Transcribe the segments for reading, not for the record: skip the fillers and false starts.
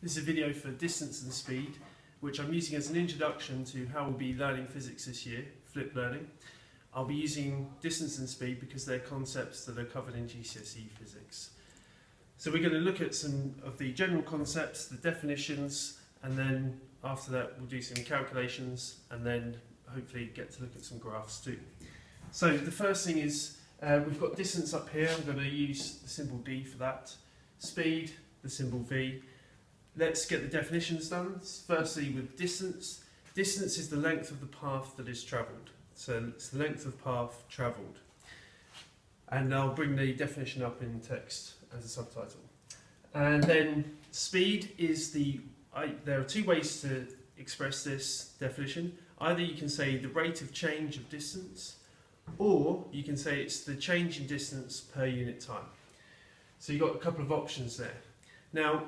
This is a video for distance and speed, which I'm using as an introduction to how we'll be learning physics this year, flipped learning. I'll be using distance and speed because they're concepts that are covered in GCSE physics. So we're going to look at some of the general concepts, the definitions, and then after that we'll do some calculations and then hopefully get to look at some graphs too. So the first thing is we've got distance up here. I'm going to use the symbol D for that. Speed, the symbol V. Let's get the definitions done. Firstly, with distance. Distance is the length of the path that is travelled. So it's the length of path travelled. And I'll bring the definition up in text as a subtitle. And then speed is there are two ways to express this definition. Either you can say the rate of change of distance, or you can say it's the change in distance per unit time. So you've got a couple of options there. Now,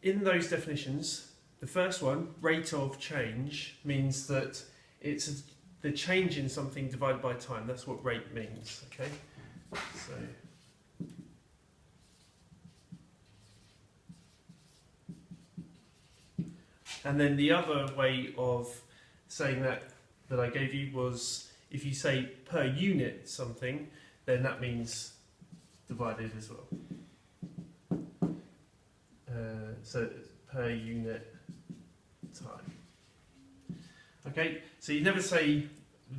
in those definitions, the first one, rate of change, means that it's the change in something divided by time. That's what rate means. Okay. So. And then the other way of saying that I gave you was if you say per unit something, then that means divided as well. So per unit time. Okay, so you never say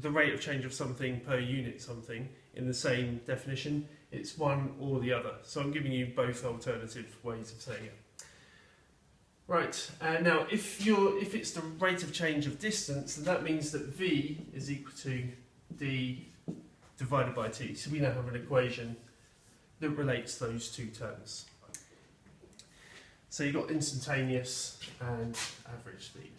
the rate of change of something per unit something in the same definition. It's one or the other. So I'm giving you both alternative ways of saying it. Right, now if it's the rate of change of distance, then that means that V is equal to D divided by T. So we now have an equation that relates those two terms. So you've got instantaneous and average speed.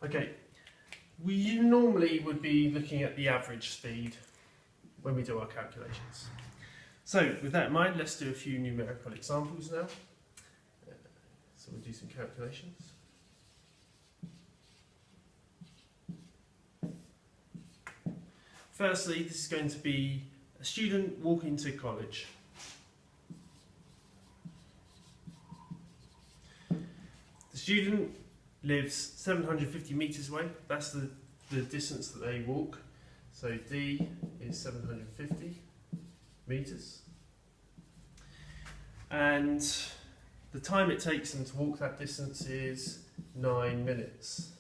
Okay. We normally would be looking at the average speed when we do our calculations. So with that in mind, let's do a few numerical examples now. So we'll do some calculations. Firstly, this is going to be a student walking to college. The student lives 750 metres away. That's the distance that they walk. So D is 750 metres. And the time it takes them to walk that distance is 9 minutes.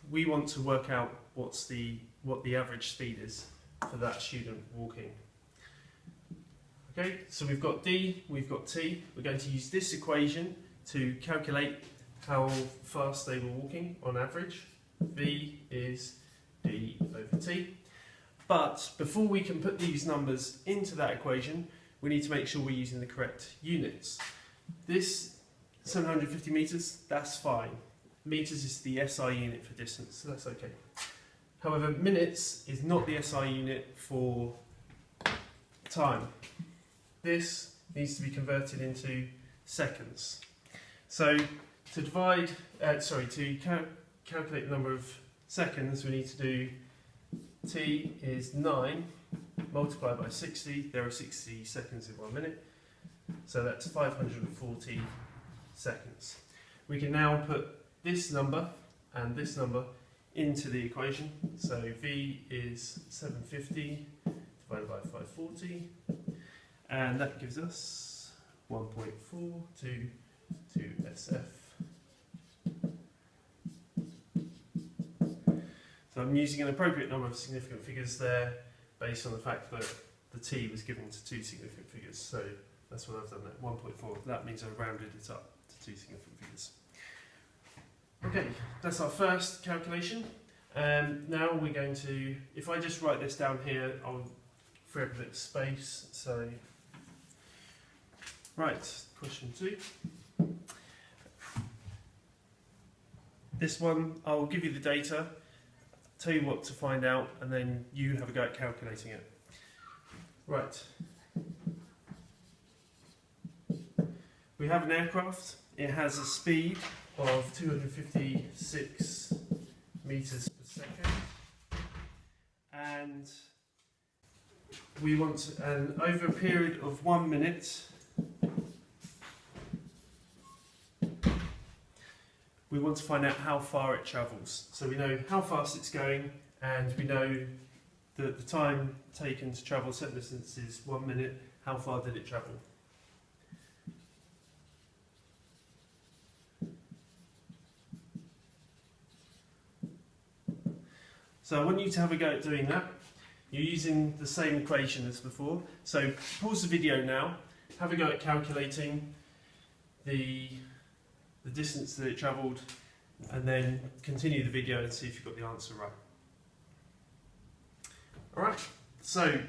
We want to work out what the average speed is for that student walking. Okay, so we've got D, we've got T. We're going to use this equation to calculate how fast they were walking on average. V is D over T. But before we can put these numbers into that equation, we need to make sure we're using the correct units. This 750 metres, that's fine. Metres is the SI unit for distance, so that's okay. However, minutes is not the SI unit for time. This needs to be converted into seconds. So to calculate the number of seconds, we need to do T is 9 multiplied by 60. There are 60 seconds in 1 minute, so that's 540 seconds. We can now put this number and this number into the equation. So V is 750 divided by 540. And that gives us 1.4 to SF. So I'm using an appropriate number of significant figures there based on the fact that the T was given to two significant figures. So that's what I've done there, 1.4. That means I've rounded it up to two significant figures. Okay, that's our first calculation. Now we're going to, if I just write this down here, I'll free up a bit of space. So, right, question 2. This one, I'll give you the data, tell you what to find out, and then you have a go at calculating it. Right. We have an aircraft. It has a speed of 256 meters per second, and we want and over a period of 1 minute we want to find out how far it travels. So we know how fast it's going, and we know that the time taken to travel a certain distance is 1 minute. How far did it travel? So I want you to have a go at doing that. You're using the same equation as before. So pause the video now, have a go at calculating the distance that it travelled, and then continue the video and see if you've got the answer right. Alright, so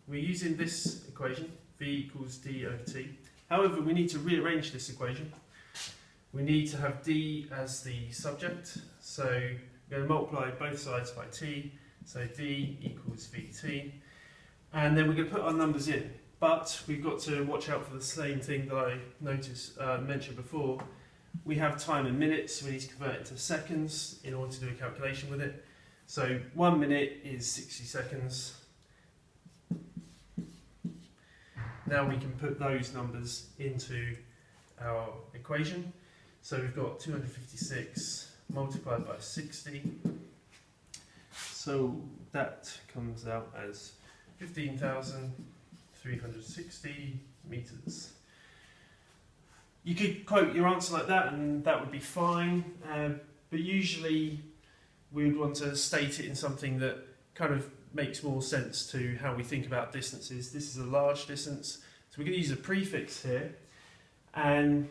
we're using this equation, v equals d over t. However, we need to rearrange this equation. We need to have d as the subject, so we're going to multiply both sides by t, so d equals vt, and then we're going to put our numbers in. But we've got to watch out for the same thing that I mentioned before. We have time in minutes, so we need to convert it to seconds in order to do a calculation with it. So 1 minute is 60 seconds. Now we can put those numbers into our equation. So we've got 256 multiplied by 60. So that comes out as 15,360 meters. You could quote your answer like that and that would be fine, but usually we would want to state it in something that kind of makes more sense to how we think about distances. This is a large distance, so we're going to use a prefix here, and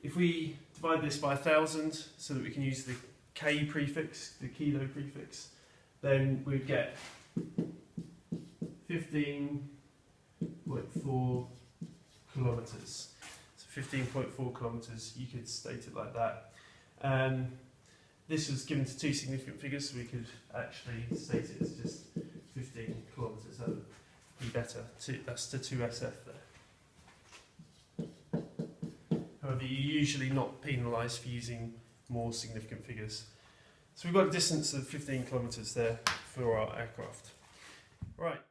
if we divide this by 1,000 so that we can use the k prefix, the kilo prefix, then we'd get 15.4 kilometres. 15.4 kilometres, you could state it like that. This was given to two significant figures, so we could actually state it as just 15 kilometres. That would be better. That's the 2SF there. However, you're usually not penalised for using more significant figures. So we've got a distance of 15 kilometres there for our aircraft. Right.